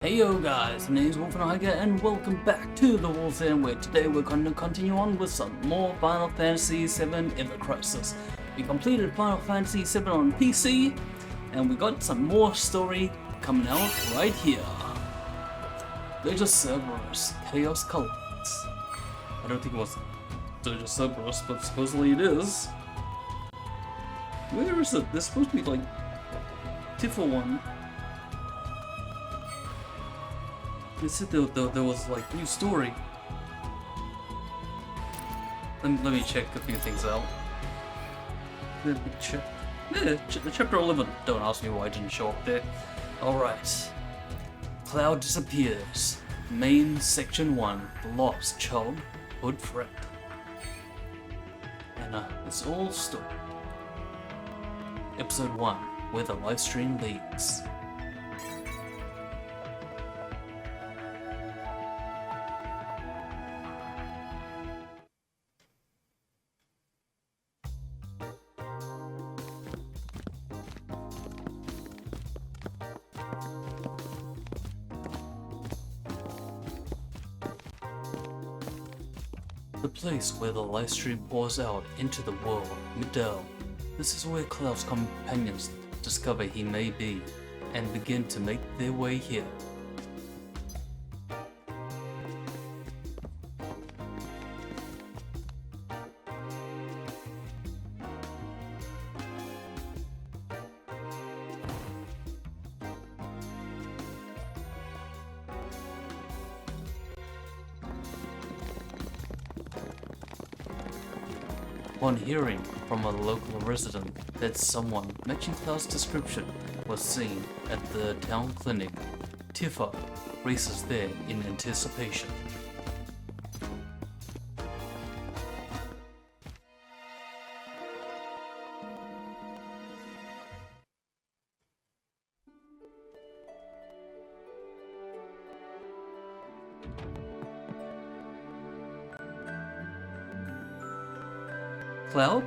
Hey yo guys, my name is Wolfen Heiger and welcome back to the Wolfen, where today we're going to continue on with some more Final Fantasy VII Ever Crisis. We completed Final Fantasy VII on PC and we got some more story coming out right here. There's a Cerberus, Chaos Cults. I don't think it was there's a Cerberus, but supposedly it is. Where is it? There's supposed to be like Tifa one. They said there was like new story. Let me check a few things out. Let me check. Yeah, chapter 11. Don't ask me why I didn't show up there. Alright. Cloud disappears. Main section 1. The Lost Childhood Friend. And it's all story. Episode 1. Where the livestream leads. The place where the livestream pours out into the world, Midell. This is where Cloud's companions discover he may be, and begin to make their way here. Upon hearing from a local resident that someone matching Cloud's description was seen at the town clinic, Tifa races there in anticipation. Cloud?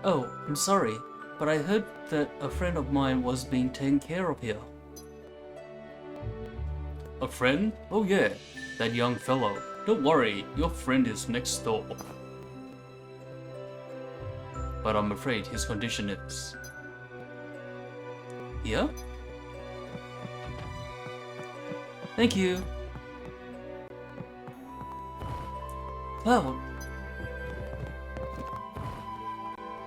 Oh, I'm sorry, but I heard that a friend of mine was being taken care of here. A friend? Oh yeah, that young fellow. Don't worry, your friend is next door. But I'm afraid his condition is... Here? Thank you. Cloud.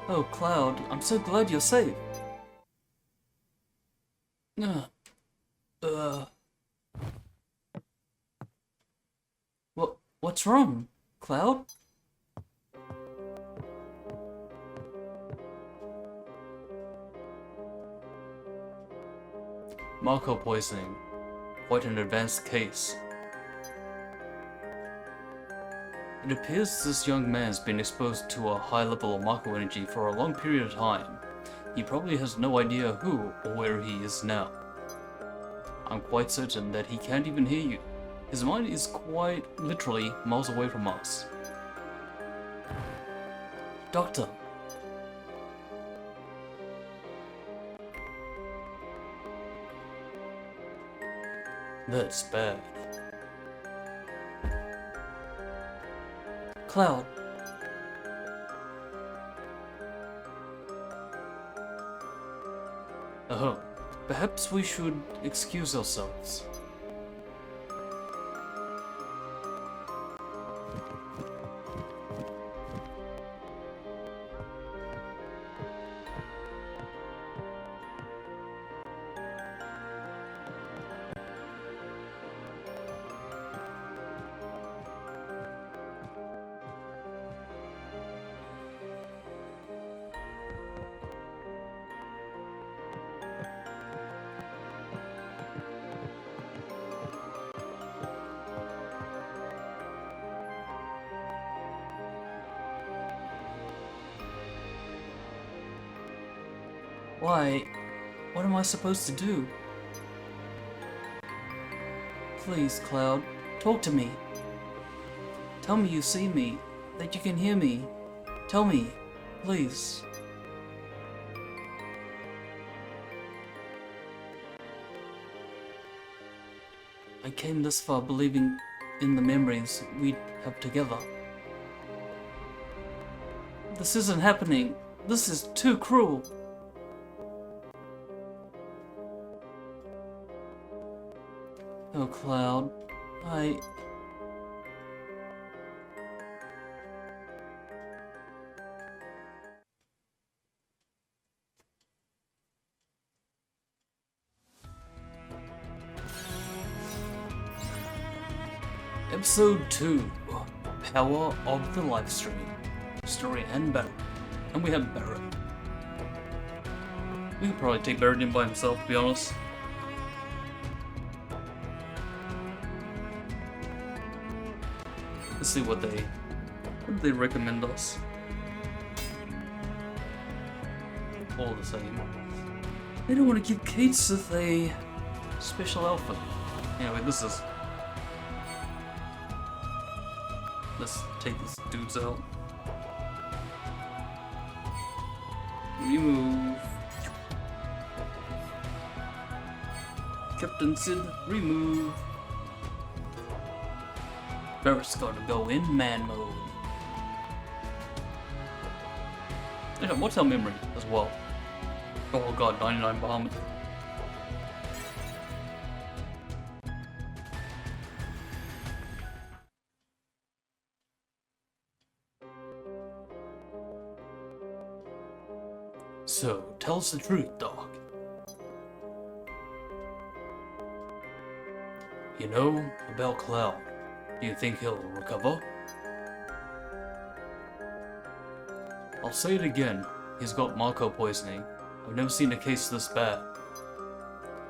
Oh, Cloud, I'm so glad you're safe. What's wrong, Cloud? Marco poisoning. Quite an advanced case. It appears this young man's been exposed to a high level of Marco energy for a long period of time. He probably has no idea who or where he is now. I'm quite certain that he can't even hear you. His mind is quite literally miles away from us. Doctor. That's bad. Cloud. Oh, perhaps we should excuse ourselves. Why? What am I supposed to do? Please, Cloud, talk to me. Tell me you see me, that you can hear me. Tell me, please. I came this far believing in the memories we have together. This isn't happening. This is too cruel. Oh, Cloud, Episode 2, Power of the Livestream. Story and battle. And we have Barrett. We could probably take Barrett in by himself, to be honest. Let's see what they recommend us. All the same. They don't want to give Kate Sith a special outfit. Anyway, let's take these dudes out. Remove. Captain Sid, remove. Barrett's gotta go in man mode. Yeah, what's our memory as well? Oh god, 99 Bahamut. So, tell us the truth, Doc. You know about Cloud. Do you think he'll recover? I'll say it again. He's got Mako poisoning. I've never seen a case this bad.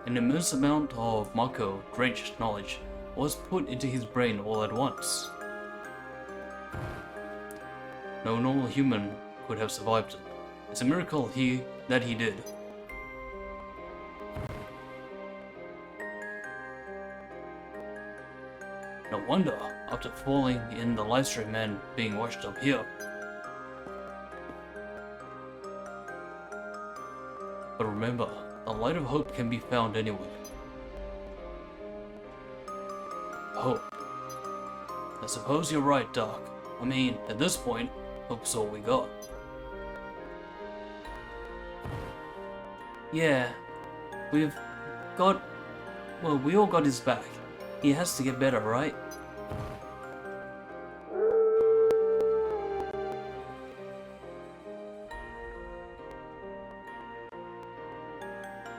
An immense amount of Mako-drenched knowledge was put into his brain all at once. No normal human could have survived it. It's a miracle that he did. No wonder, after falling in the livestream and being washed up here. But remember, the light of hope can be found anywhere. Hope. I suppose you're right, Doc. I mean, at this point, hope's all we got. Yeah, we all got his back. He has to get better, right?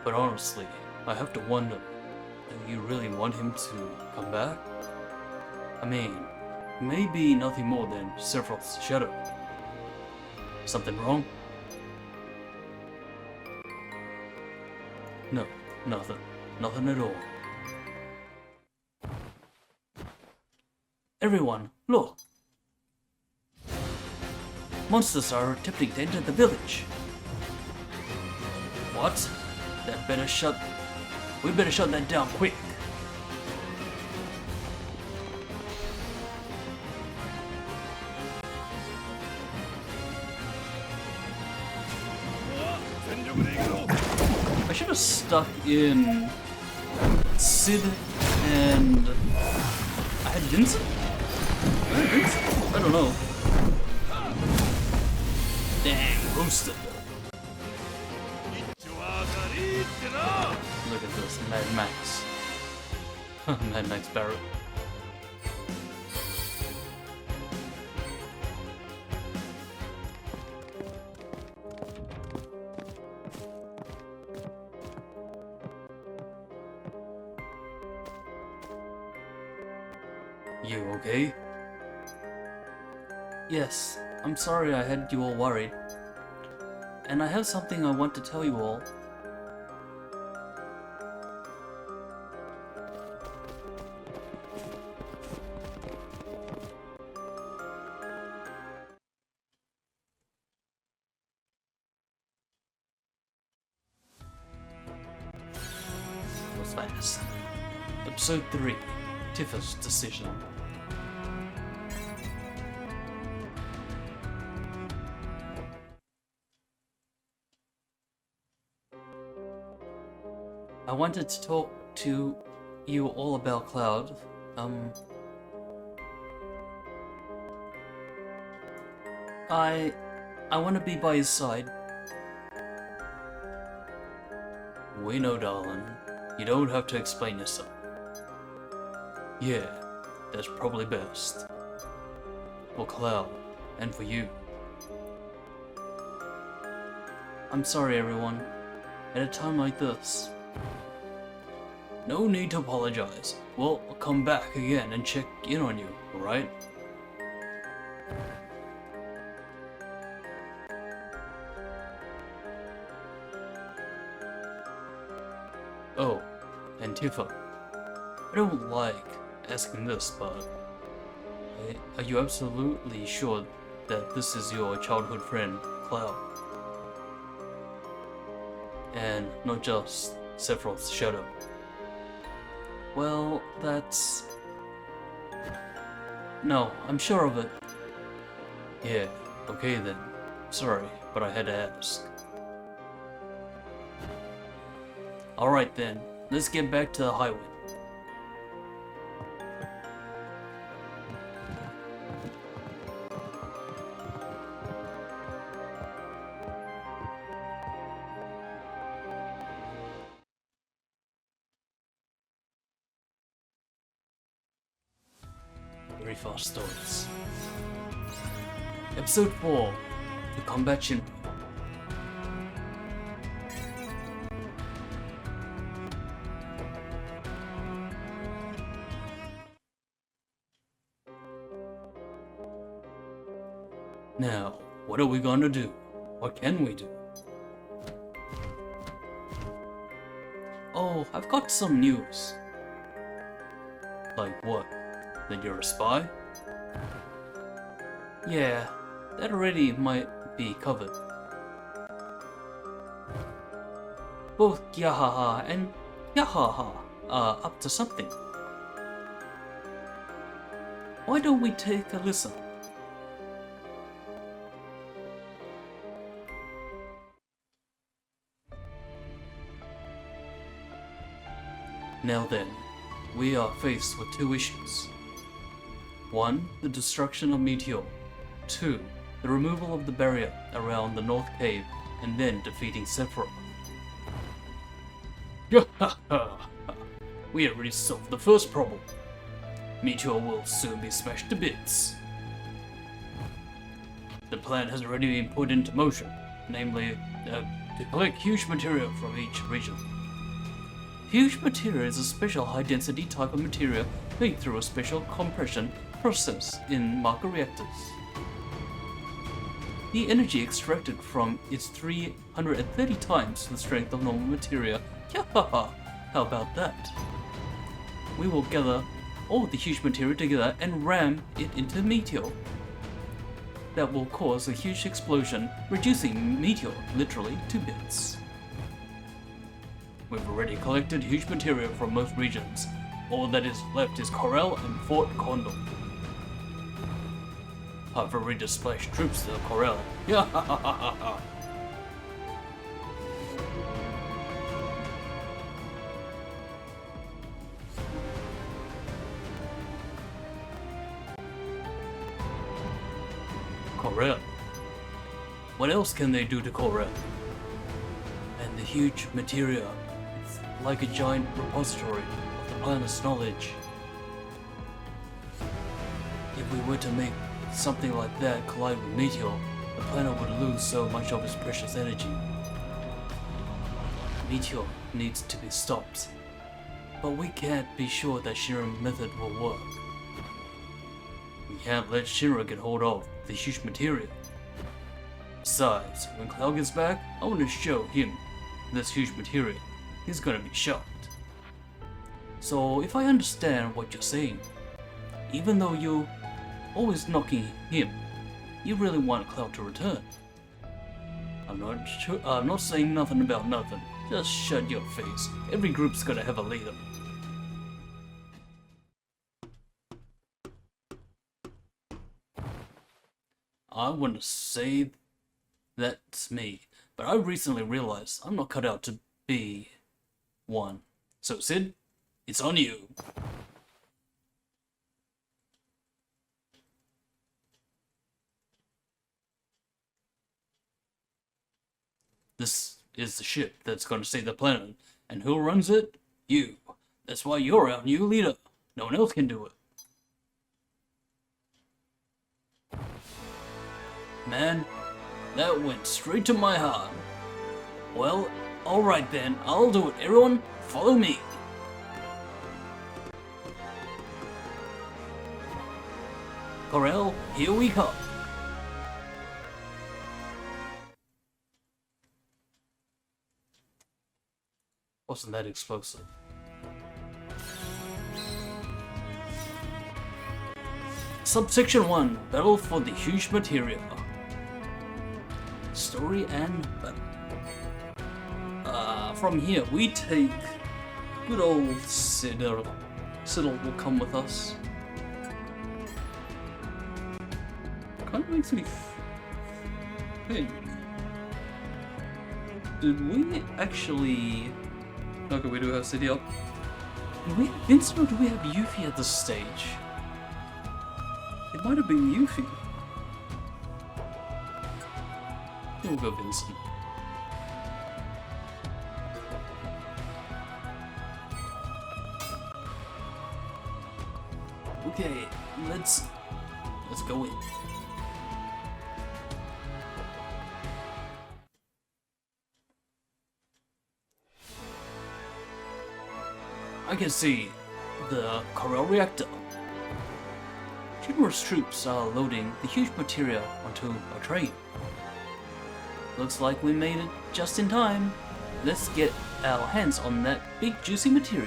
But honestly, I have to wonder, do you really want him to come back? I mean, maybe nothing more than Sephiroth's shadow. Something wrong? No, nothing. Nothing at all. Everyone, look! Monsters are attempting to enter the village. What? We better shut that down quick. I should have stuck in Sid and I had Vincent? I don't know. Dang, roasted. Look at this, Mad Max. Mad Max Barrett. You okay? Yes, I'm sorry I had you all worried. And I have something I want to tell you all. Was fast. Episode 3, Tifa's Decision. I wanted to talk to you all about Cloud. I want to be by his side. We know, darling. You don't have to explain yourself. Yeah, that's probably best. For Cloud, and for you. I'm sorry, everyone. At a time like this. No need to apologize. We'll come back again and check in on you, alright? Oh, and Tifa. I don't like asking this, but are you absolutely sure that this is your childhood friend, Cloud? And not just Sephiroth's shadow? Well, that's... No, I'm sure of it. Yeah, okay then. Sorry, but I had to ask. Alright then, let's get back to the highway. Very fast stories. Episode 4, The Combat Shinra. Now, what are we gonna do? What can we do? Oh, I've got some news. Like what? That you're a spy? Yeah, that already might be covered. Both Gyahaha and Yahaha are up to something. Why don't we take a listen? Now then, we are faced with two issues. 1. The destruction of Meteor. 2. The removal of the barrier around the North Cave, and then defeating Sephiroth. We already solved the first problem. Meteor will soon be smashed to bits. The plan has already been put into motion, namely, to collect huge material from each region. Huge material is a special high-density type of material made through a special compression process in marker reactors. The energy extracted from is 330 times the strength of normal material. Yahaha! How about that? We will gather all the huge material together and ram it into Meteor. That will cause a huge explosion, reducing Meteor literally to bits. We've already collected huge material from most regions. All that is left is Corel and Fort Condor. I've already dispatched troops to Corel. Corel? What else can they do to Corel? And the huge material, it's like a giant repository of the planet's knowledge. If we were to make something like that collide with Meteor, the planet would lose so much of its precious energy. Meteor needs to be stopped, but we can't be sure that Shinra's method will work. We can't let Shinra get hold of the huge material. Besides, when Cloud gets back, I want to show him this huge material. He's gonna be shocked. So if I understand what you're saying, even though you're always knocking him, you really want Cloud to return. I'm not saying nothing about nothing. Just shut your face. Every group's gotta have a leader. I want to say that's me, but I recently realized I'm not cut out to be one. So Sid, It's on you. This is the ship that's gonna save the planet. And who runs it? You. That's why you're our new leader. No one else can do it. Man, that went straight to my heart. Well, alright then, I'll do it. Everyone, follow me. Corel, here we come. Wasn't that explosive? Subsection 1, Battle for the Huge Materia. Story and battle. From here we take good old Siddle. Siddle will come with us. Kind of makes me think. Did we actually... Okay, we do have City up. Do we have Vincent or do we have Yuffie at this stage? It might have been Yuffie. We'll go Vincent. Okay, let's go in. I can see the Corel reactor. Numerous troops are loading the huge materia onto a train. Looks like we made it just in time. Let's get our hands on that big juicy materia.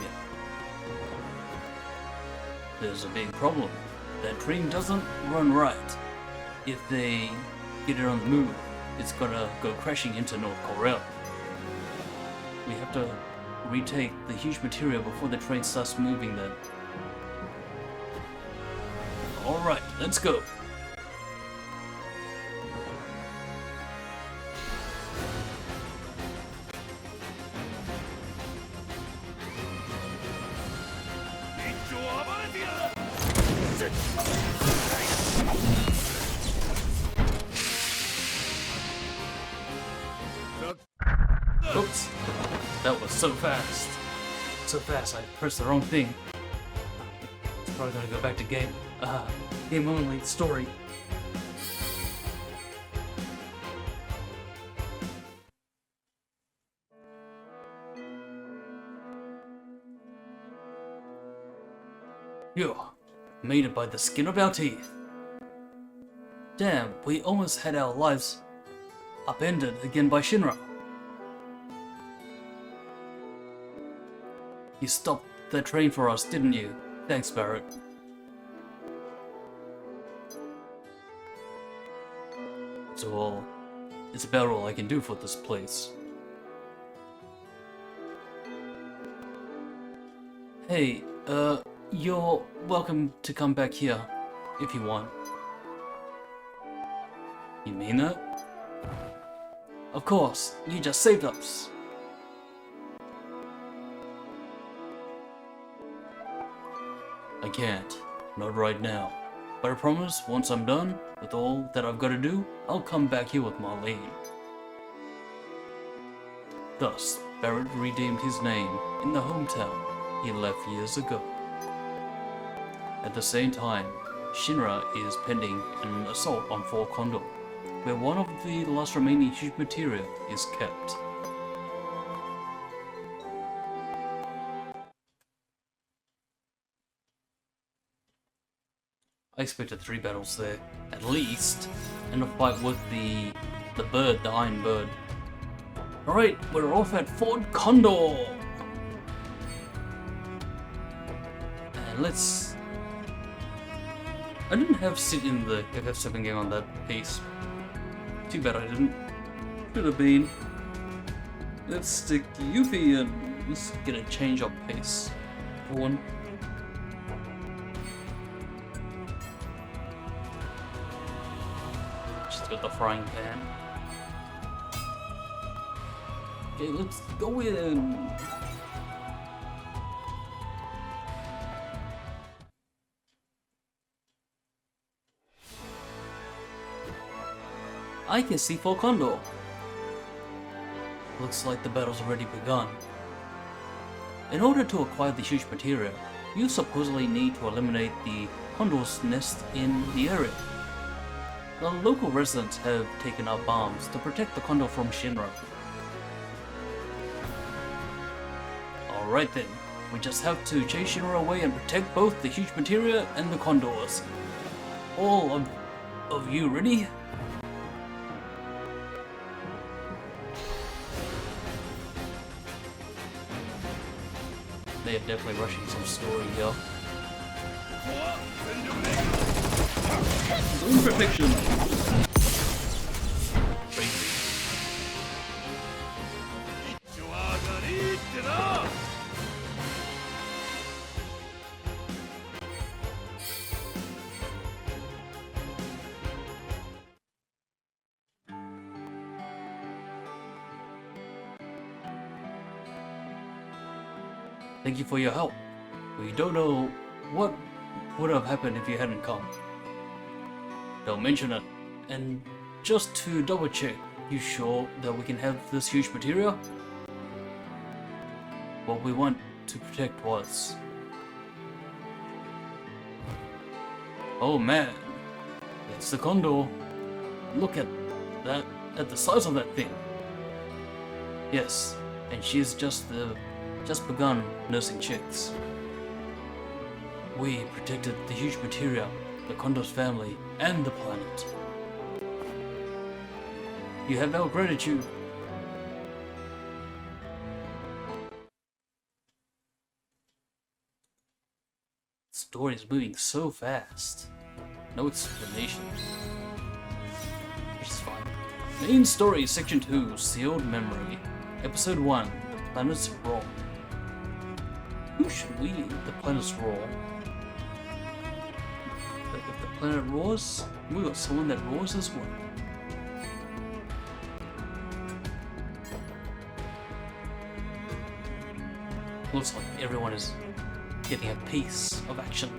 There's a big problem. That train doesn't run right. If they get it on the move, it's gonna go crashing into North Corel. We have to retake the huge materia before the train starts moving then. Alright, let's go. Oops, that was so fast. So fast, I pressed the wrong thing. It's probably gonna go back to game only story. Yo, made it by the skin of our teeth. Damn, we almost had our lives upended again by Shinra. You stopped that train for us, didn't you? Thanks, Barrett. It's about all I can do for this place. Hey, you're welcome to come back here, if you want. You mean that? Of course, you just saved us. I can't, not right now. But I promise, once I'm done with all that I've got to do, I'll come back here with Marlene. Thus, Barrett redeemed his name in the hometown he left years ago. At the same time, Shinra is pending an assault on Fort Condor, where one of the last remaining huge materia is kept. I expected 3 battles there, at least, and a fight with the bird, the Iron Bird. Alright, we're off at Fort Condor! And let's... I didn't have sit in the FF7 game on that pace. Too bad I didn't. Could have been. Let's stick Yuffie and let's get a change of pace for one. Just got the frying pan. Okay, let's go in. I can see four Condor. Looks like the battle's already begun. In order to acquire the huge materia, you supposedly need to eliminate the Condor's nest in the area. The local residents have taken up arms to protect the Condor from Shinra. Alright then, we just have to chase Shinra away and protect both the huge materia and the Condors. All of you ready? They are definitely rushing some story here. Zone perfection! Crazy. Thank you for your help. We don't know what would have happened if you hadn't come. Don't mention it. And just to double check, you sure that we can have this huge materia? What we want to protect was... Oh man, it's the Condor. Look at that, at the size of that thing. Yes, and she's just begun nursing chicks. We protected the huge materia, the Condor's family, and the planet. You have our gratitude. The story is moving so fast. No explanation. Which is fine. Main story, Section 2, Sealed Memory. Episode 1, The Planet's Roar. Who should we eat? The planet's roar? If the planet roars, we got someone that roars as well. Looks like everyone is getting a piece of action.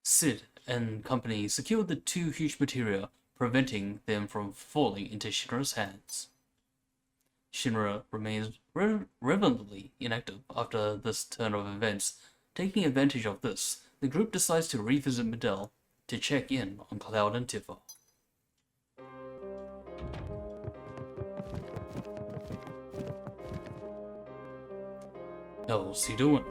Sid and company secured the two huge materia, preventing them from falling into Shinra's hands. Shinra remains relevantly inactive after this turn of events. Taking advantage of this, the group decides to revisit Midel to check in on Cloud and Tifa. How's he doing?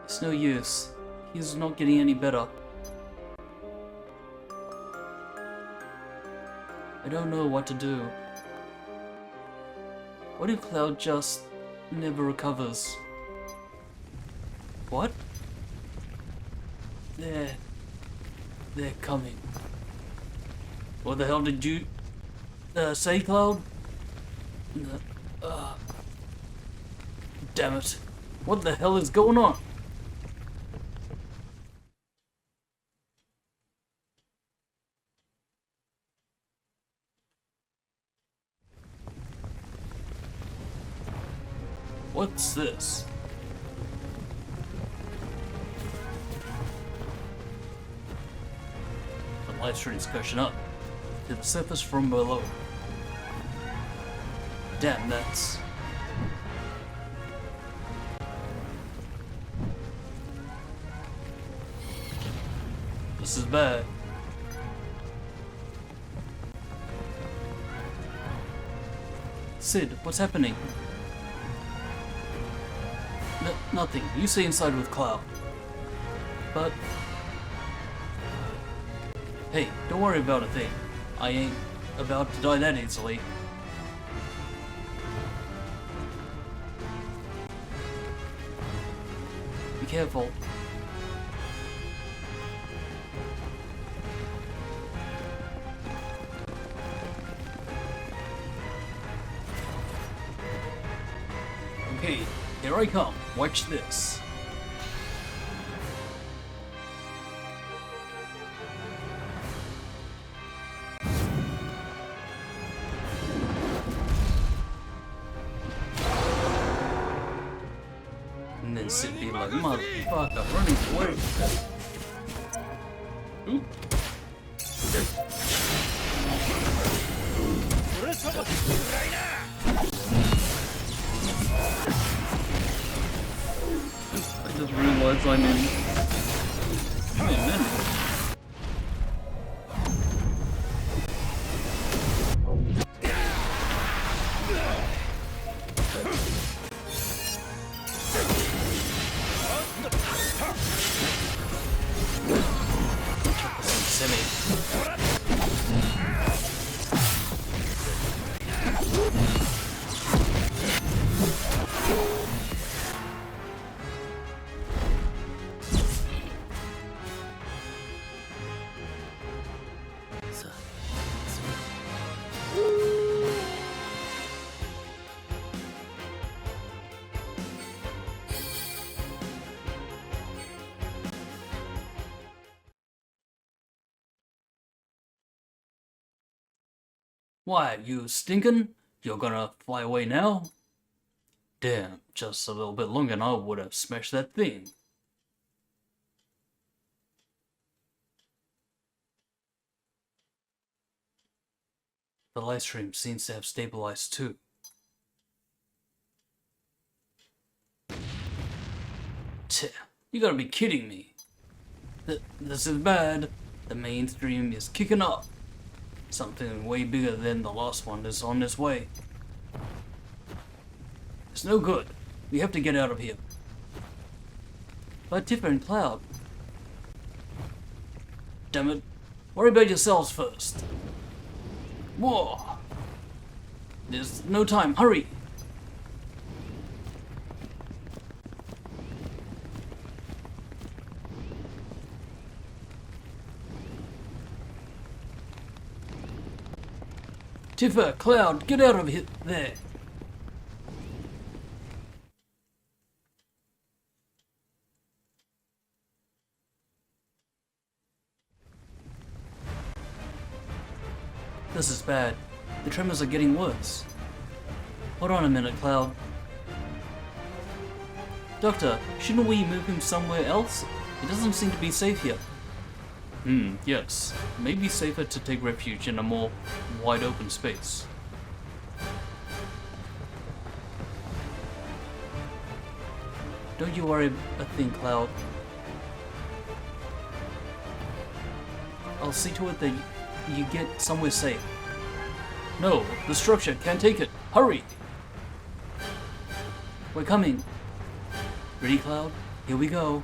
It's no use. He's not getting any better. I don't know what to do. What if Cloud just never recovers? What? They're coming. What the hell did you say, Cloud? Damn it. What the hell is going on? What's this? The light stream is gushing up to the surface from below. Damn, that's... This is bad. Sid, what's happening? Nothing. You stay inside with Cloud. But... Hey, don't worry about a thing. I ain't about to die that easily. Be careful. Okay, here I come. Watch this. And then Sid be like, motherfucker, running away. Oop. I just realized I'm in. Why, you stinkin'? You're gonna fly away now? Damn, just a little bit longer and I would have smashed that thing. The live stream seems to have stabilized too. Tch, you gotta be kidding me. This is bad. The mainstream is kicking up. Something way bigger than the last one is on its way. It's no good. We have to get out of here. But Tifa and Cloud. Damn it. Worry about yourselves first. Whoa. There's no time. Hurry. Tifa, Cloud, get out of here there. This is bad. The tremors are getting worse. Hold on a minute, Cloud. Doctor, shouldn't we move him somewhere else? It doesn't seem to be safe here. Yes. Maybe safer to take refuge in a more wide open space. Don't you worry a thing, Cloud. I'll see to it that you get somewhere safe. No, the structure can't take it. Hurry! We're coming. Ready, Cloud? Here we go.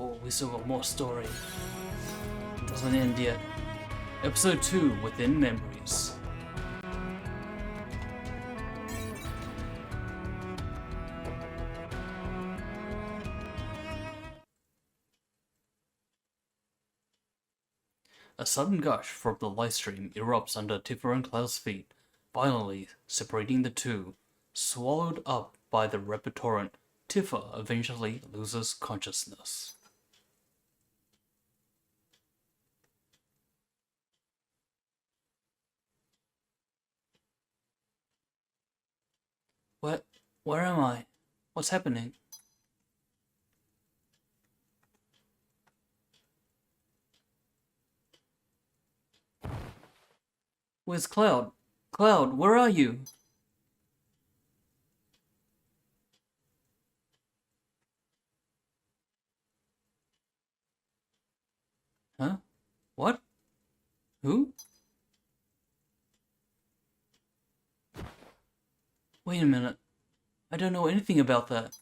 Oh, we still got more story. It doesn't end yet. Episode 2, Within Memories. A sudden gush from the live stream erupts under Tifa and Cloud's feet, violently separating the two. Swallowed up by the rapid torrent, Tifa eventually loses consciousness. Where am I? What's happening? Where's Cloud? Cloud, where are you? Huh? What? Who? Wait a minute. I don't know anything about that.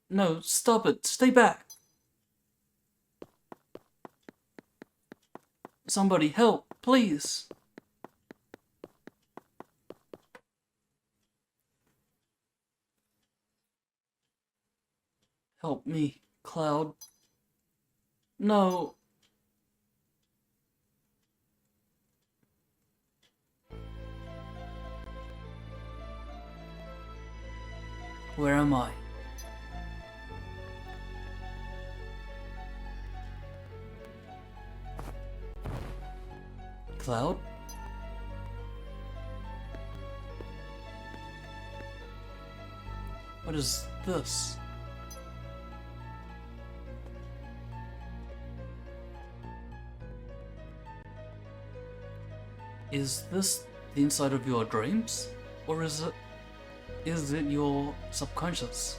No, stop it. Stay back. Somebody help, please. Help me, Cloud. No. Where am I? Cloud? What is this? Is this the inside of your dreams? Or is it your subconscious?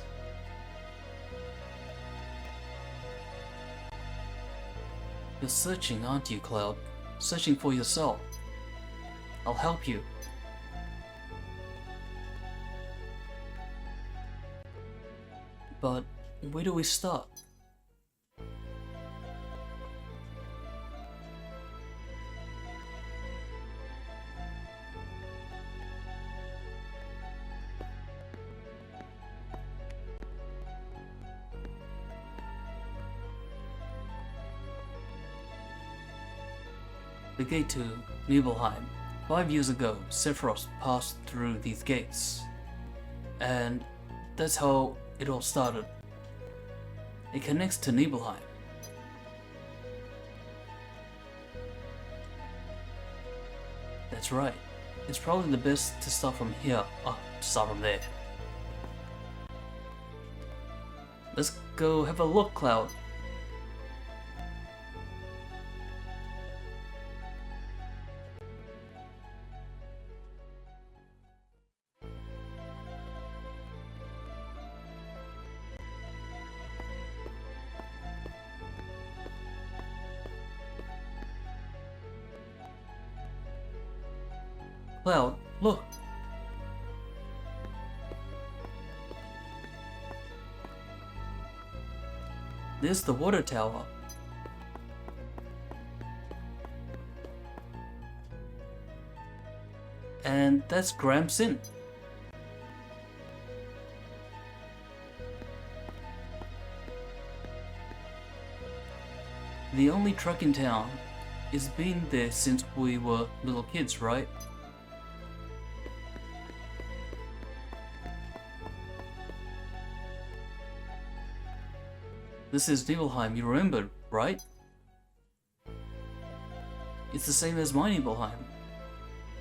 You're searching, aren't you, Cloud? Searching for yourself. I'll help you. But where do we start? The gate to Nibelheim. 5 years ago, Sephiroth passed through these gates. And that's how it all started. It connects to Nibelheim. That's right. It's probably the best to start from here. To start from there. Let's go have a look, Cloud. Cloud, look! There's the water tower. And that's Gramps Inn. The only truck in town. It's been there since we were little kids, right? This is Nibelheim, you remember, right? It's the same as my Nibelheim.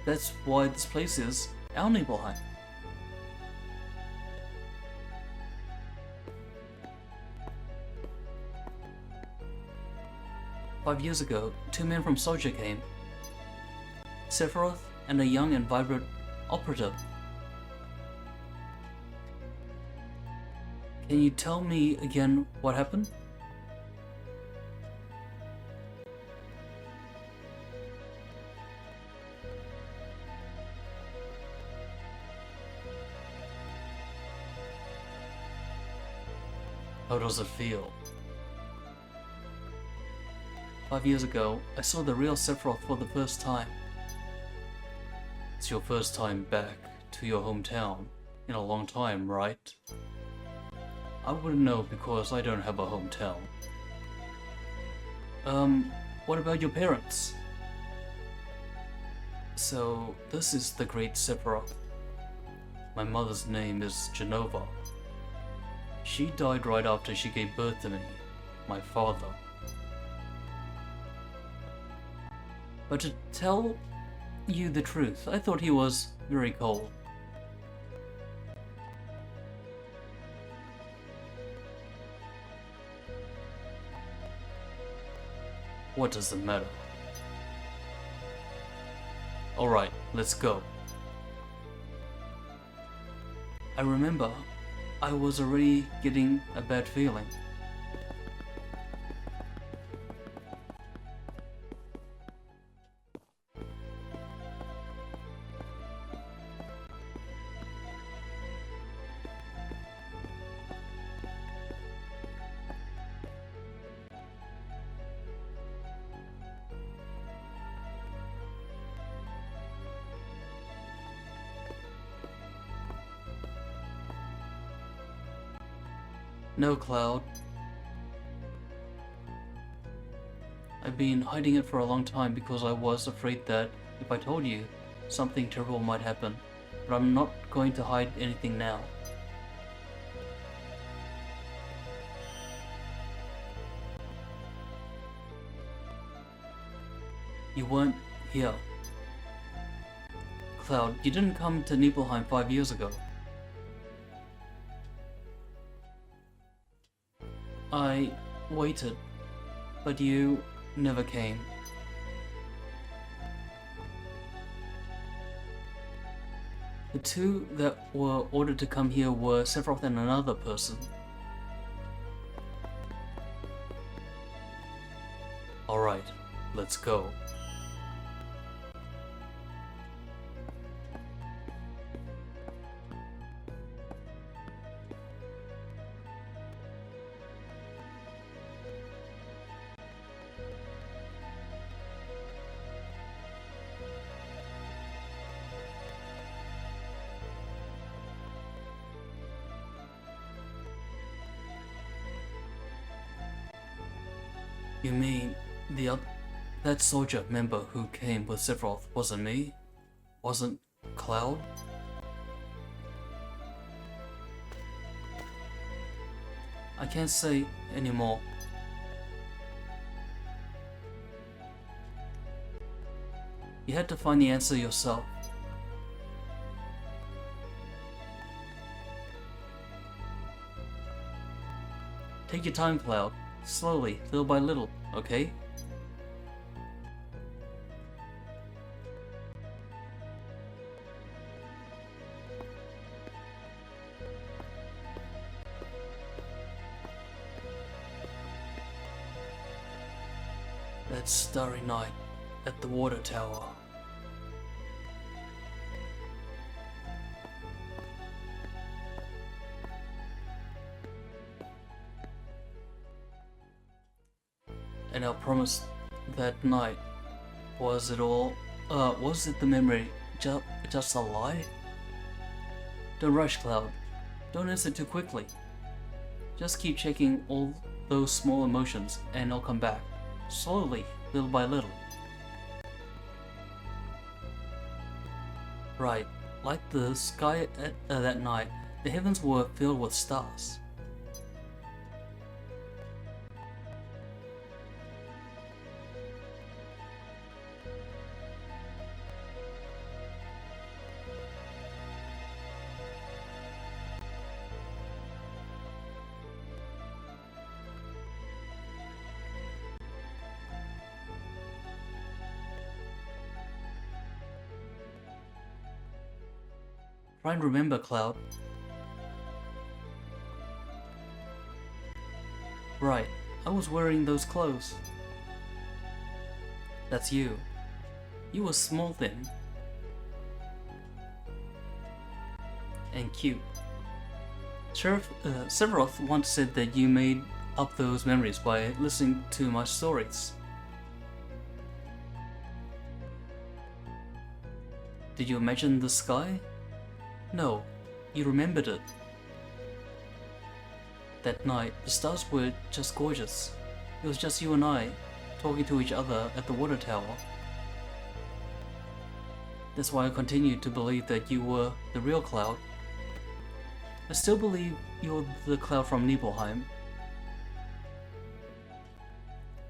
That's why this place is our Nibelheim. "5 years ago, 2 men from Soldier came. Sephiroth and a young and vibrant operative. Can you tell me again what happened?" How does it feel? 5 years ago, I saw the real Sephiroth for the first time. It's your first time back to your hometown in a long time, right? I wouldn't know because I don't have a hometown. What about your parents? So, this is the great Sephiroth. My mother's name is Genova. She died right after she gave birth to me, my father. But to tell you the truth, I thought he was very cold. What does it matter? Alright, let's go. I remember I was already getting a bad feeling. No, Cloud. I've been hiding it for a long time because I was afraid that if I told you, something terrible might happen. But I'm not going to hide anything now. You weren't here. Cloud, you didn't come to Nibelheim 5 years ago. I waited, but you never came. The two that were ordered to come here were Sephiroth and another person. Alright, let's go. You mean that soldier member who came with Sephiroth wasn't me? Wasn't Cloud? I can't say anymore. You had to find the answer yourself. Take your time, Cloud. Slowly, little by little, okay? That starry night at the water tower. And I promised that night. Was it the memory just a lie? Don't rush, Cloud. Don't answer too quickly. Just keep checking all those small emotions and I'll come back. Slowly, little by little. Right, like the sky at that night, the heavens were filled with stars. Try and remember, Cloud. Right, I was wearing those clothes. That's you. You were small then. And cute. Sephiroth once said that you made up those memories by listening to my stories. Did you imagine the sky? No, you remembered it. That night, the stars were just gorgeous. It was just you and I, talking to each other at the water tower. That's why I continued to believe that you were the real Cloud. I still believe you're the Cloud from Nibelheim.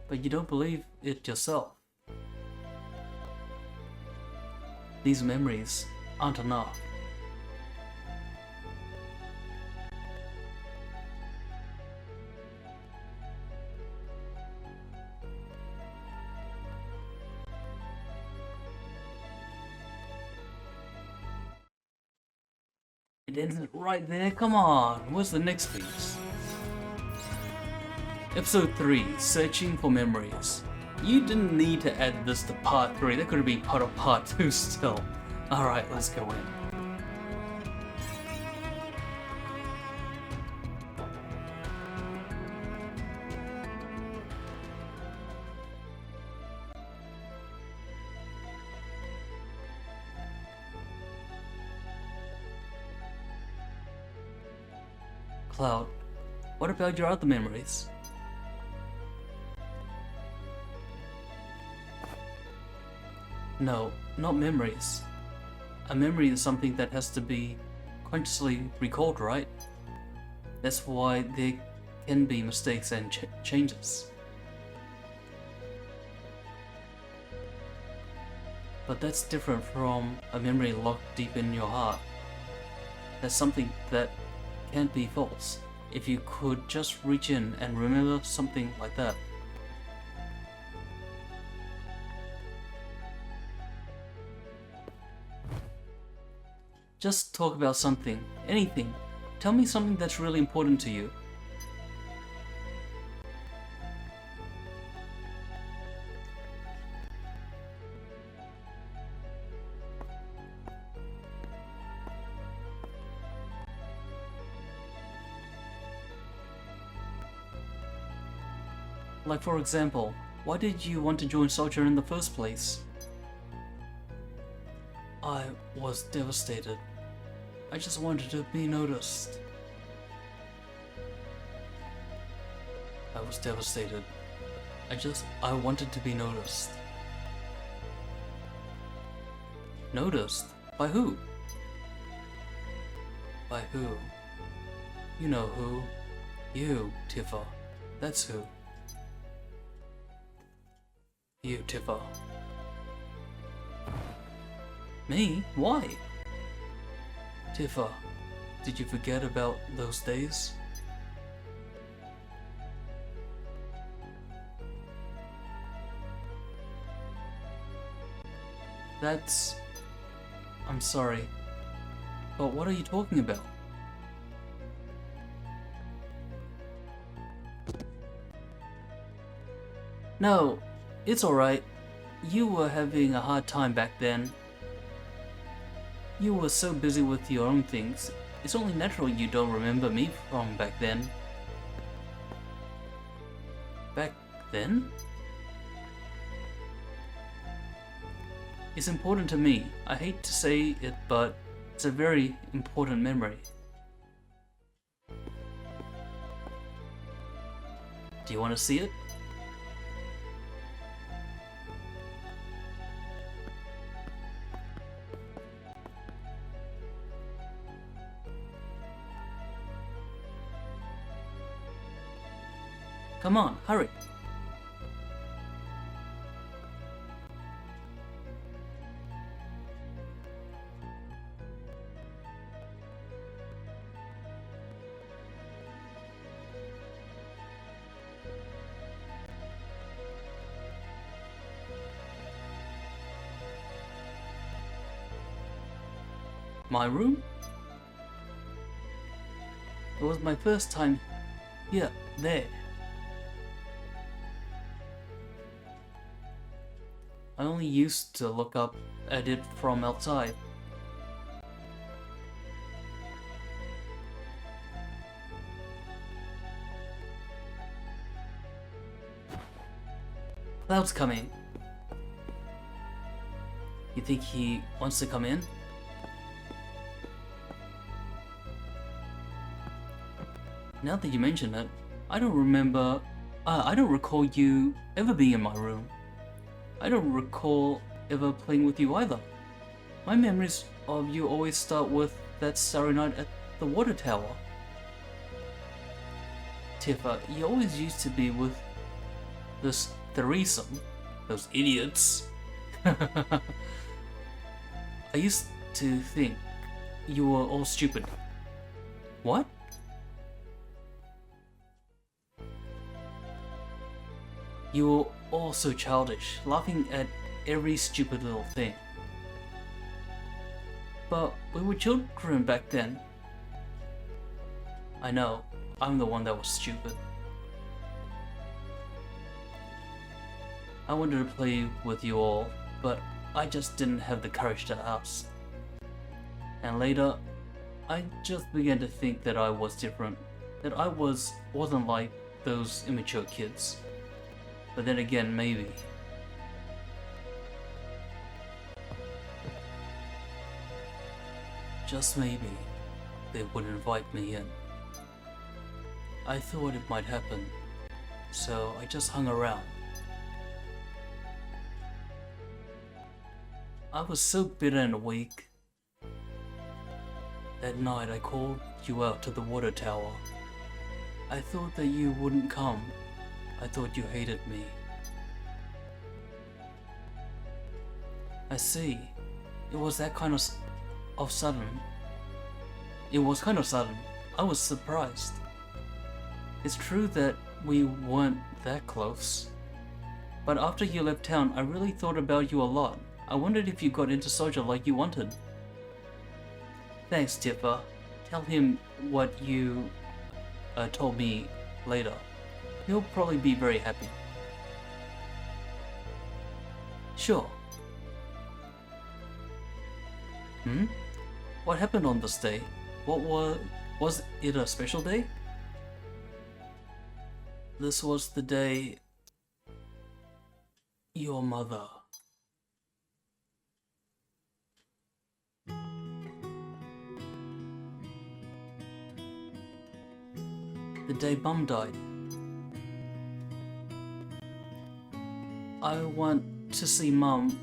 But you don't believe it yourself. These memories aren't enough. It ends right there, come on, where's the next piece? Episode 3, Searching for Memories. You didn't need to add this to part 3, that could have been part of part 2 still. Alright, let's go in. Cloud, What about your other memories? No, not memories. A memory is something that has to be consciously recalled, right? That's why there can be mistakes and changes. But that's different from a memory locked deep in your heart. That's something that can't be false. If you could just reach in and remember something like that. Just talk about something, anything. Tell me something that's really important to you. Like for example, why did you want to join Soldier in the first place? I was devastated. I just wanted to be noticed. I was devastated. I wanted to be noticed. Noticed? By who? By who? You know who. You, Tifa. That's who. You, Tifa. Me? Why? Tifa, did you forget about those days? I'm sorry. But what are you talking about? No, it's alright. You were having a hard time back then. You were so busy with your own things. It's only natural you don't remember me from back then. Back then? It's important to me. I hate to say it, but it's a very important memory. Do you want to see it? Come on, hurry! My room? It was my first time here, there. I only used to look up at it from outside. Cloud's coming. You think he wants to come in? Now that you mention it, I don't recall you ever being in my room. I don't recall ever playing with you either. My memories of you always start with that starry night at the water tower. Tifa, you always used to be with this threesome, those idiots. I used to think you were all stupid. What? You were all so childish, laughing at every stupid little thing. But we were children back then. I know, I'm the one that was stupid. I wanted to play with you all, but I just didn't have the courage to ask. And later, I just began to think that I was different, that I wasn't like those immature kids. But then again, maybe. Just maybe, they would invite me in. I thought it might happen, so I just hung around. I was so bitter and weak. That night I called you out to the water tower. I thought that you wouldn't come. I thought you hated me. I see. It was that kind of sudden. It was kind of sudden. I was surprised. It's true that we weren't that close. But after you left town, I really thought about you a lot. I wondered if you got into Soldier like you wanted. Thanks, Tipper. Tell him what you told me later. He'll probably be very happy. Sure. What happened on this day? Was it a special day? This was the day your mother. The day Mum died. I went to see Mum.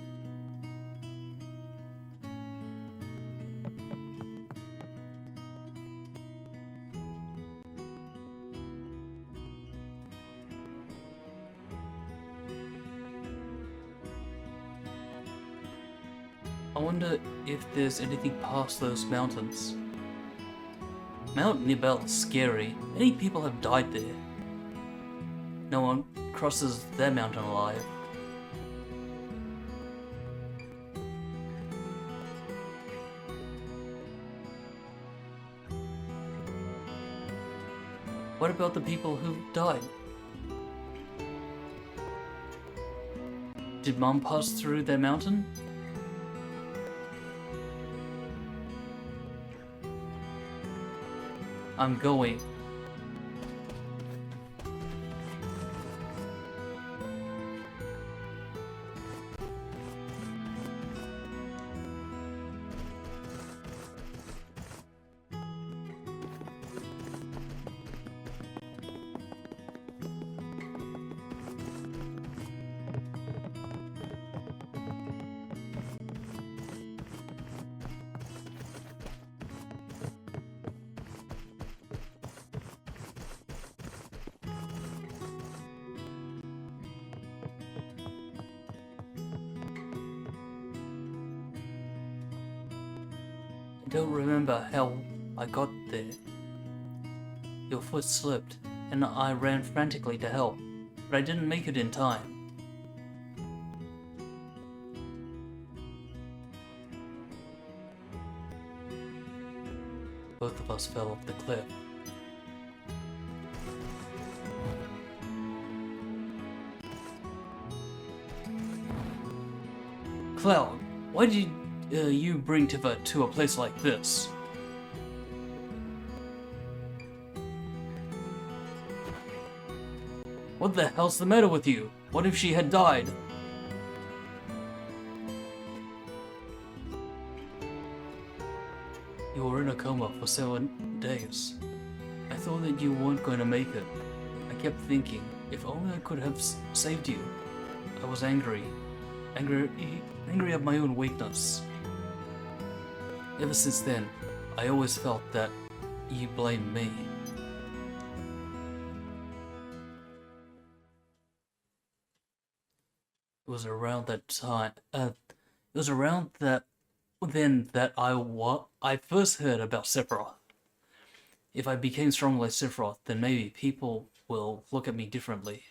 I wonder if there's anything past those mountains. Mount Nibel is scary. Many people have died there. No one crosses that mountain alive. What about the people who died? Did Mum pass through that mountain? I'm going. I don't remember how I got there. Your foot slipped, and I ran frantically to help, but I didn't make it in time. Both of us fell off the cliff. Cloud, why did you bring Tifa to a place like this? What the hell's the matter with you? What if she had died? You were in a coma for 7 days. I thought that you weren't going to make it. I kept thinking, if only I could have saved you. I was angry at my own weakness. Ever since then, I always felt that you blamed me. It was around that time. It was around that then that I first heard about Sephiroth. If I became strong like Sephiroth, then maybe people will look at me differently.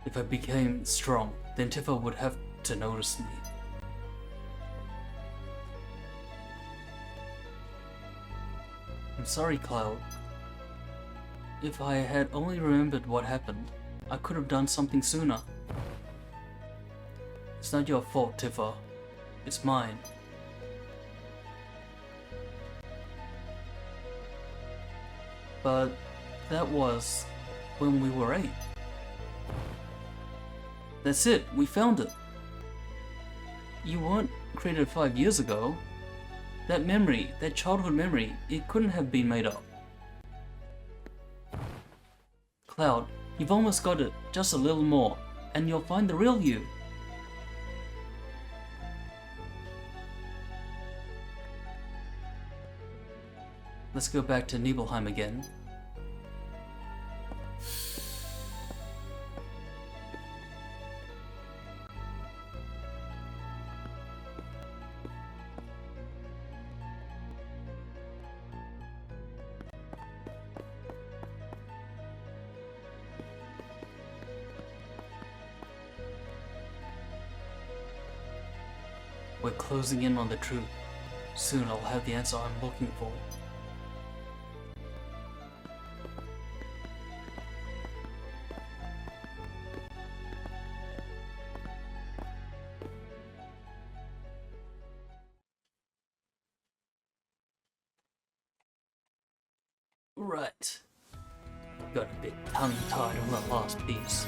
If I became strong, then Tifa would have to notice me. I'm sorry, Cloud. If I had only remembered what happened, I could have done something sooner. It's not your fault, Tifa. It's mine. But that was when we were 8. That's it, we found it. You weren't created 5 years ago. That memory, that childhood memory, it couldn't have been made up. Cloud, you've almost got it, just a little more, and you'll find the real you. Let's go back to Nibelheim again. We're closing in on the truth. Soon I'll have the answer I'm looking for. Right. Got a bit tongue-tied on that last piece.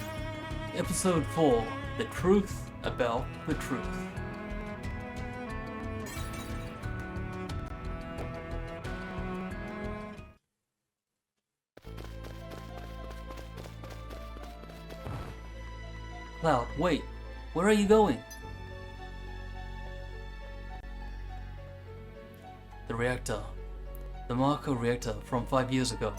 Episode 4, The Truth About the Truth. Cloud, wait, where are you going? The reactor. The Marco reactor from 5 years ago.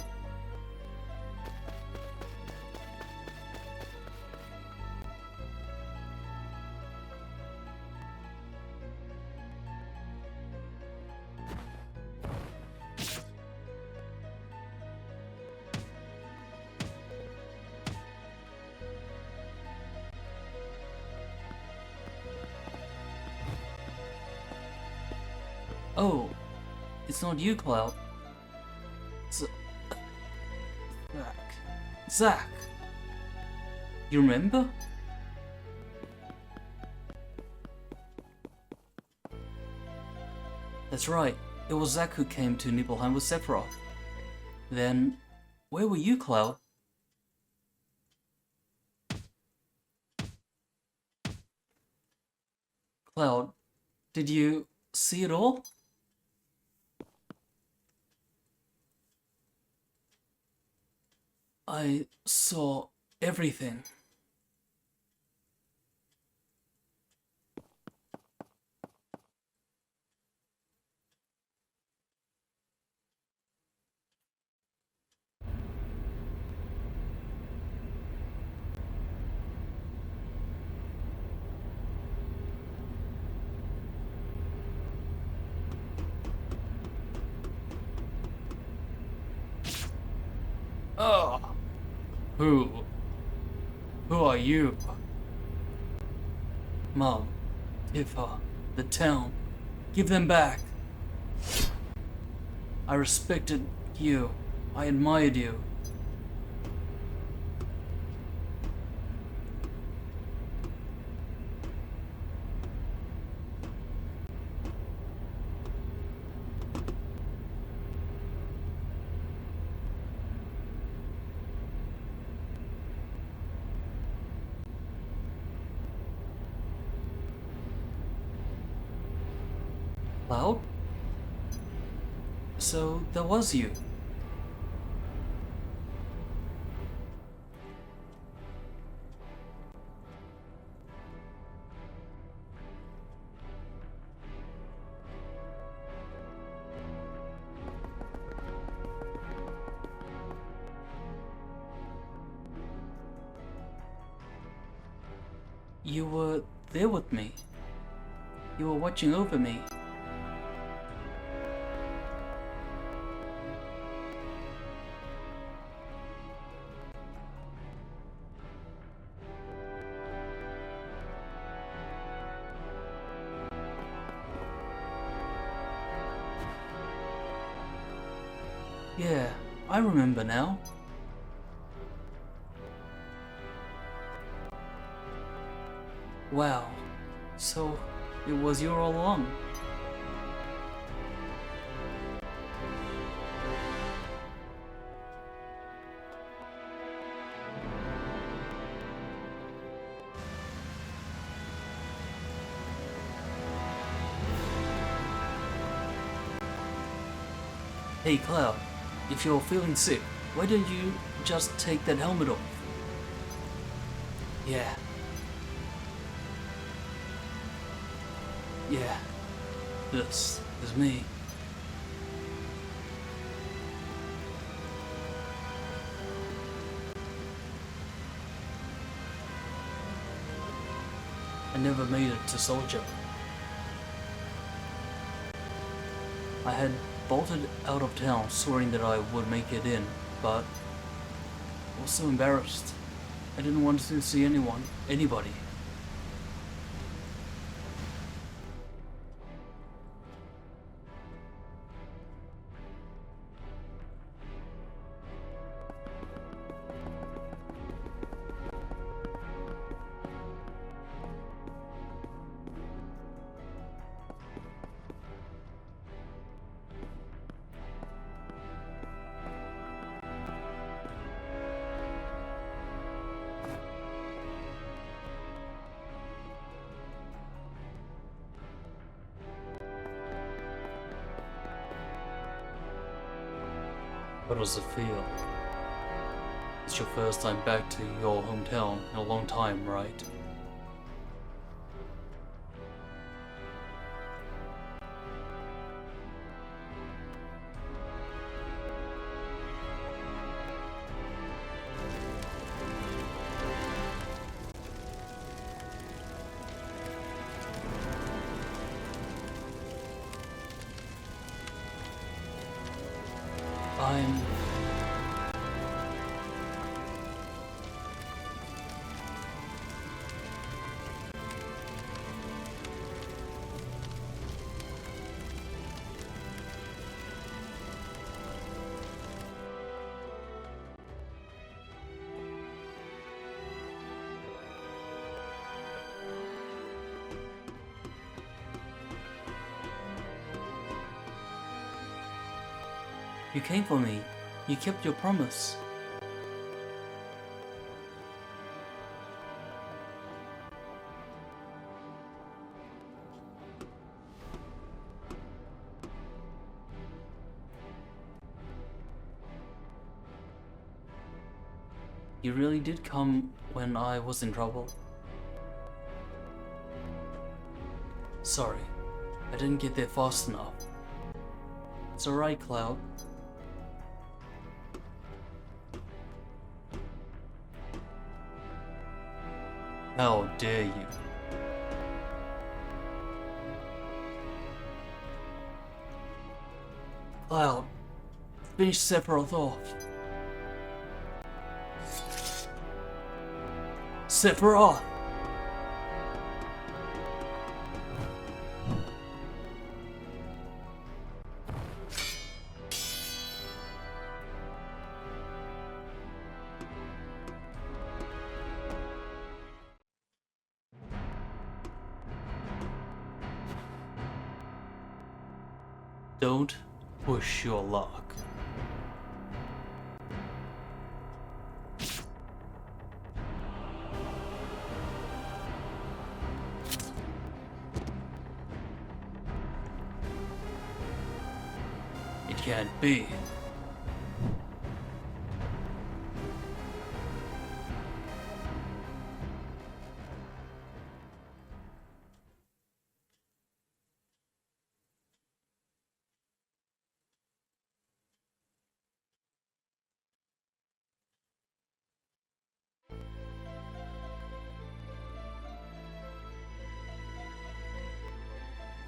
Oh, it's not you, Cloud. Zack. You remember? That's right. It was Zack who came to Nibelheim with Sephiroth. Then, where were you, Cloud? Cloud, did you see it all? I saw everything. Oh. Who? Who are you? Mom, Tifa, the town. Give them back. I respected you. I admired you. Cloud? So, that was you. You were there with me. You were watching over me. Yeah, I remember now. Wow, so it was you all along. Hey Cloud, if you're feeling sick, why don't you just take that helmet off? Yeah. Yeah. This is me. I never made it to Soldier. I had bolted out of town swearing that I would make it in, but I was so embarrassed. I didn't want to see anybody. How does it feel? It's your first time back to your hometown in a long time, right? I'm... You came for me. You kept your promise. You really did come when I was in trouble. Sorry, I didn't get there fast enough. It's alright, Cloud. How dare you? Cloud, finish Sephiroth off. Sephiroth! Don't push your luck. It can't be.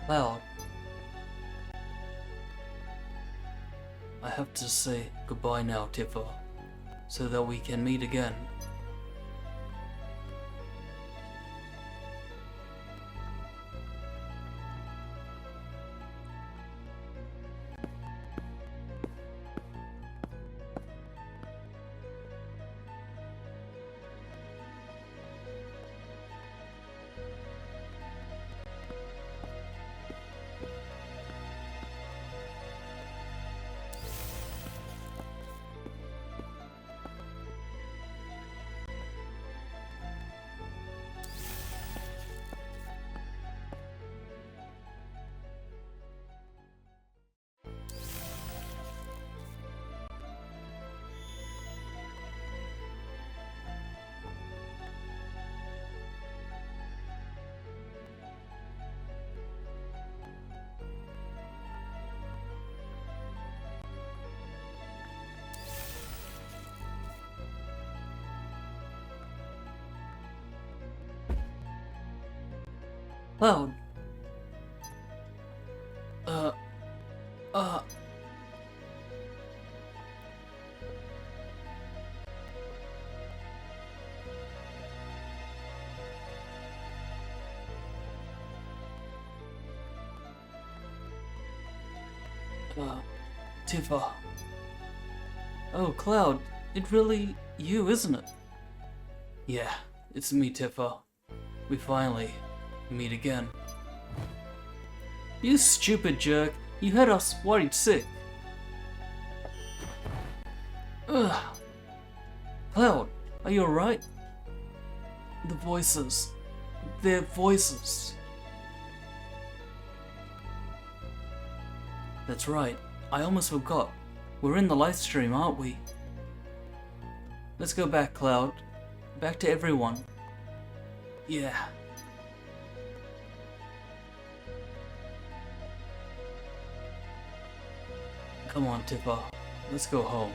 Cloud, I have to say goodbye now, Tifa, so that we can meet again. Cloud. Uh, uh. Tifa. Oh, Cloud, it really you, isn't it? Yeah, it's me, Tifa. We finally meet again. You stupid jerk, you had us worried sick. Ugh. Cloud, are you alright? The voices. Their voices. That's right, I almost forgot. We're in the live stream, aren't we? Let's go back, Cloud. Back to everyone. Yeah. Come on, Tifa. Let's go home.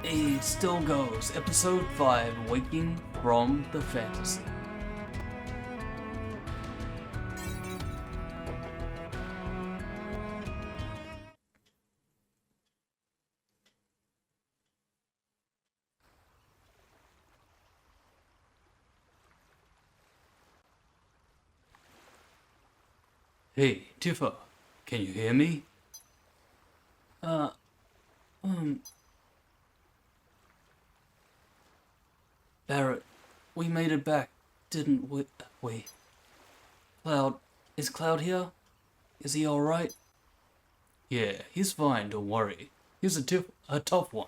It still goes. Episode 5, Waking from the Fantasy. Hey, Tifa, can you hear me? Barrett, we made it back, didn't we? Cloud, is Cloud here? Is he alright? Yeah, he's fine, don't worry. He's a tough one.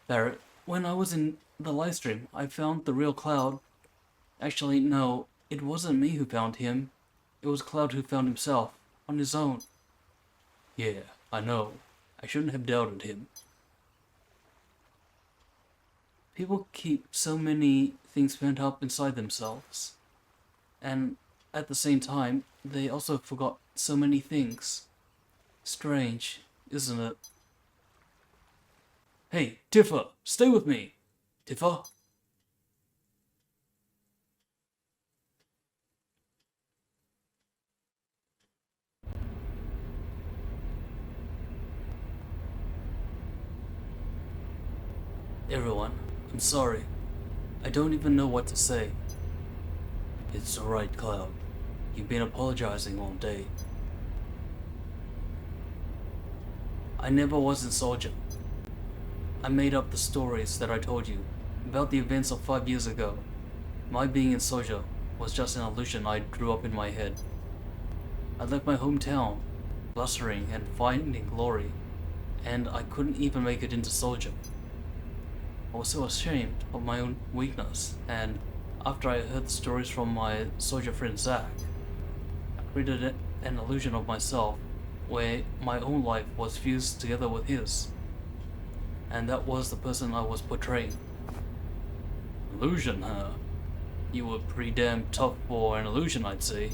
Barrett, when I was in the live stream, I found the real Cloud. Actually, no, it wasn't me who found him. It was Cloud who found himself, on his own. Yeah, I know. I shouldn't have doubted him. People keep so many things pent up inside themselves. And at the same time, they also forgot so many things. Strange, isn't it? Hey, Tifa, stay with me. Tifa? Everyone, I'm sorry. I don't even know what to say. It's alright, Cloud. You've been apologizing all day. I never was in Soldier. I made up the stories that I told you about the events of 5 years ago. My being in Soldier was just an illusion I drew up in my head. I left my hometown, blustering and finding glory, and I couldn't even make it into Soldier. I was so ashamed of my own weakness, and after I heard the stories from my soldier friend Zach, I created an illusion of myself where my own life was fused together with his. And that was the person I was portraying. Illusion, huh? You were pretty damn tough for an illusion, I'd say.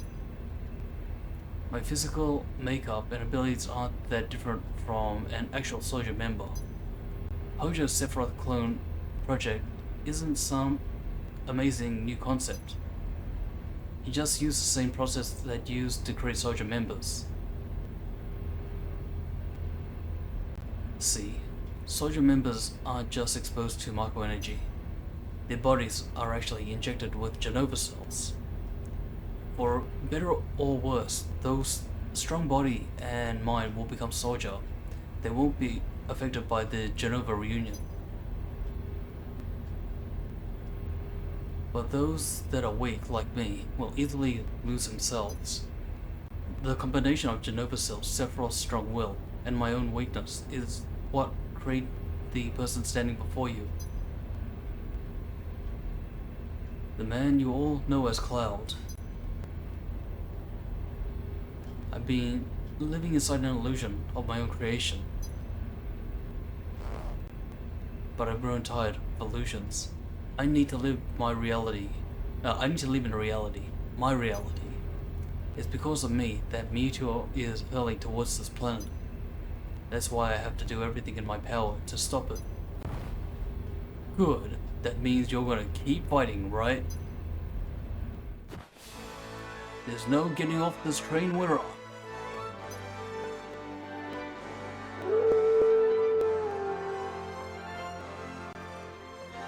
My physical makeup and abilities aren't that different from an actual soldier member. Hojo's Sephiroth clone project isn't some amazing new concept. He just used the same process that used to create soldier members. See, soldier members aren't just exposed to microenergy. Their bodies are actually injected with Genova cells. For better or worse, those strong body and mind will become soldier. They won't be affected by the Genova reunion. But those that are weak, like me, will easily lose themselves. The combination of Genova cells, Sephiroth's strong will, and my own weakness is what create the person standing before you. The man you all know as Cloud. I've been living inside an illusion of my own creation. but I've grown tired of illusions. I need to live my reality. I need to live in reality. My reality. It's because of me that meteor is hurling towards this planet. That's why I have to do everything in my power to stop it. Good. That means you're gonna keep fighting, right? There's no getting off this train we're on.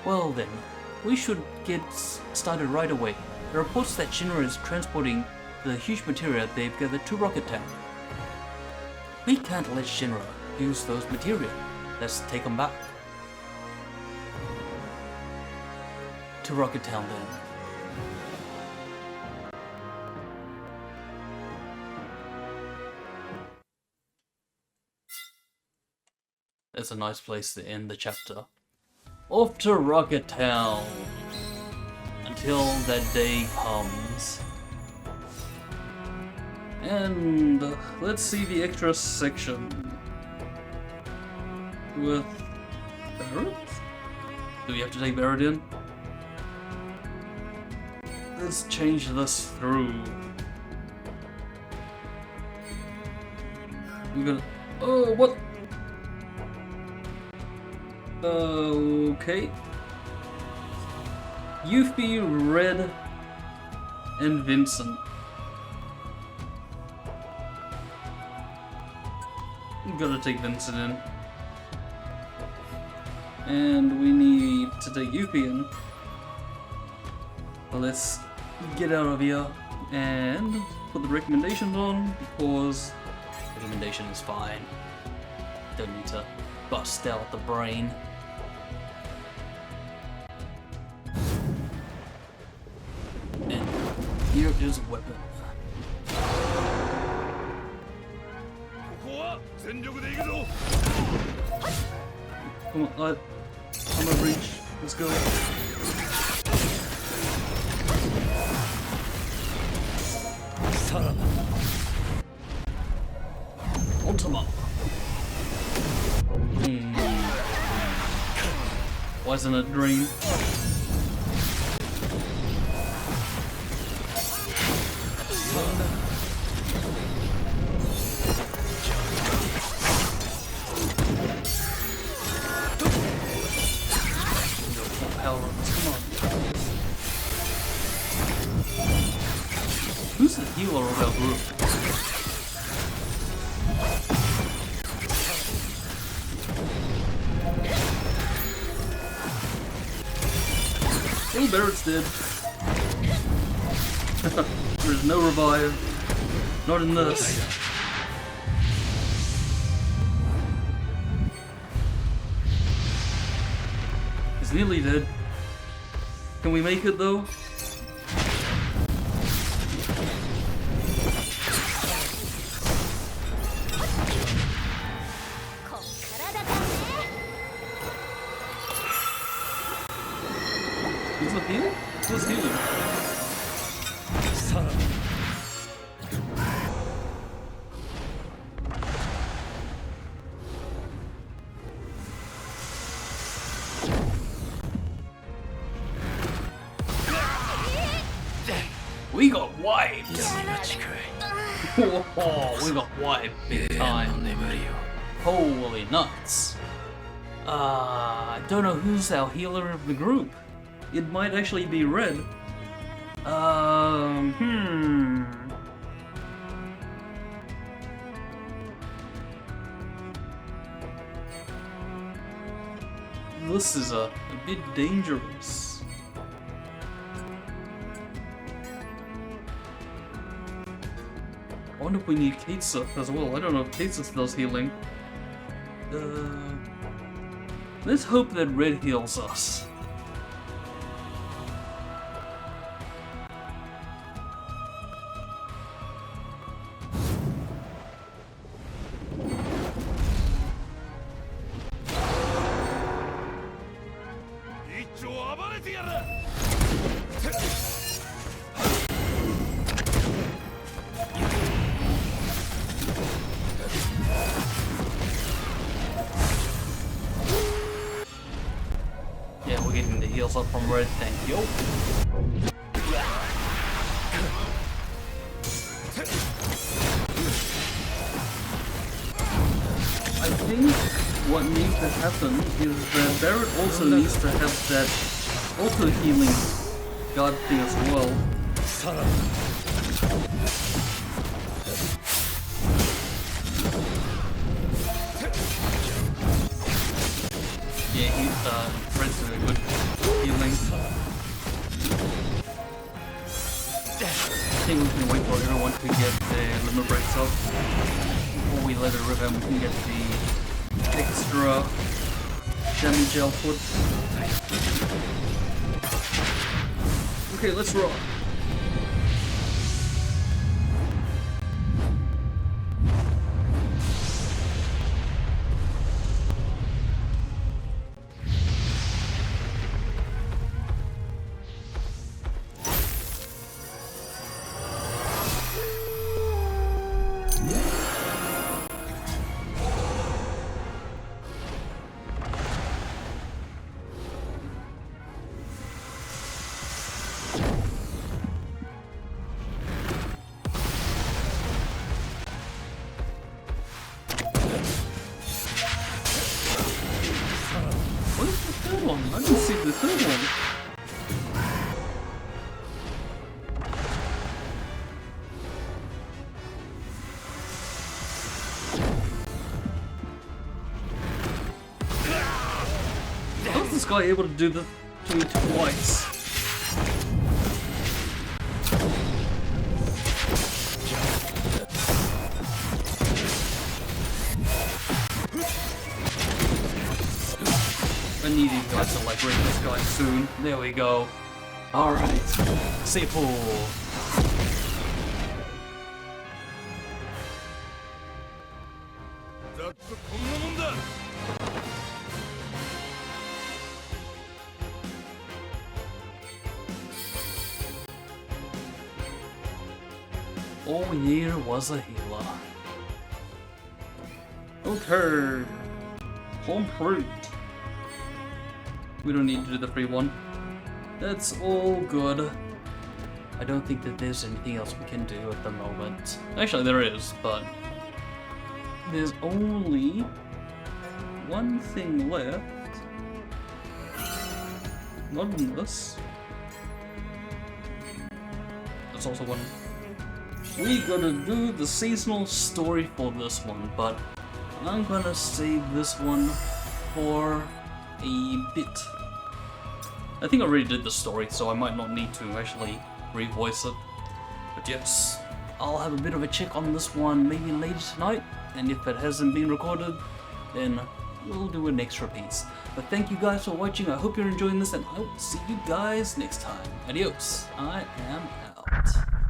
Well then, we should get started right away. The reports that Shinra is transporting the huge material they've gathered to Rocket Town. We can't let Shinra use those material. Let's take them back. To Rocket Town then. That's a nice place to end the chapter. Off to Rocket Town. Until that day comes. And let's see the extra section. With Barrett? Do we have to take Barrett in? Let's change this through. We're gonna... Oh, what? Okay. Yuffie, Red, and Vincent. I'm gonna take Vincent in. And we need to take Yuffie in. Well, let's get out of here and put the recommendations on, because recommendation is fine. Don't need to bust out the brain. And here is a weapon. Come on, I'm gonna reach. Let's go. Ultima. Wasn't a dream. Who's the healer of our group? Oh, Barrett's dead. There's no revive. Not in this. He's nearly dead. Can we make it though? Who's up here? Who's healing? We got wiped! Oh, we got wiped big time. Holy nuts. I don't know who's our healer of the group. It might actually be Red. This is a bit dangerous. I wonder if we need Keitsa as well. I don't know if Keitsa does healing. Let's hope that Red heals us. red, thank you. I think what needs to happen is that Barret also needs to have that auto-healing guard thing as well. Yeah, Red's doing a good healing. I think we can wait for everyone to get their limit breaks up before we let it rip and we can get the extra damage output. Okay, let's roll. I didn't see the third one. How is this guy able to do this to me twice? I need these guys to like break this guy soon. There we go. Alright. C4. All year was a healer. Okay. Home fruit. We don't need to do the free one. That's all good. I don't think that there's anything else we can do at the moment. Actually, there is, but there's only one thing left. Not in this. There's also one. We gotta do the seasonal story for this one, but I'm gonna save this one for a bit. I think I already did the story, so I might not need to actually revoice it. But yes, I'll have a bit of a check on this one maybe later tonight, and if it hasn't been recorded, then we'll do an extra piece. But thank you guys for watching, I hope you're enjoying this, and I will see you guys next time. Adios, I am out.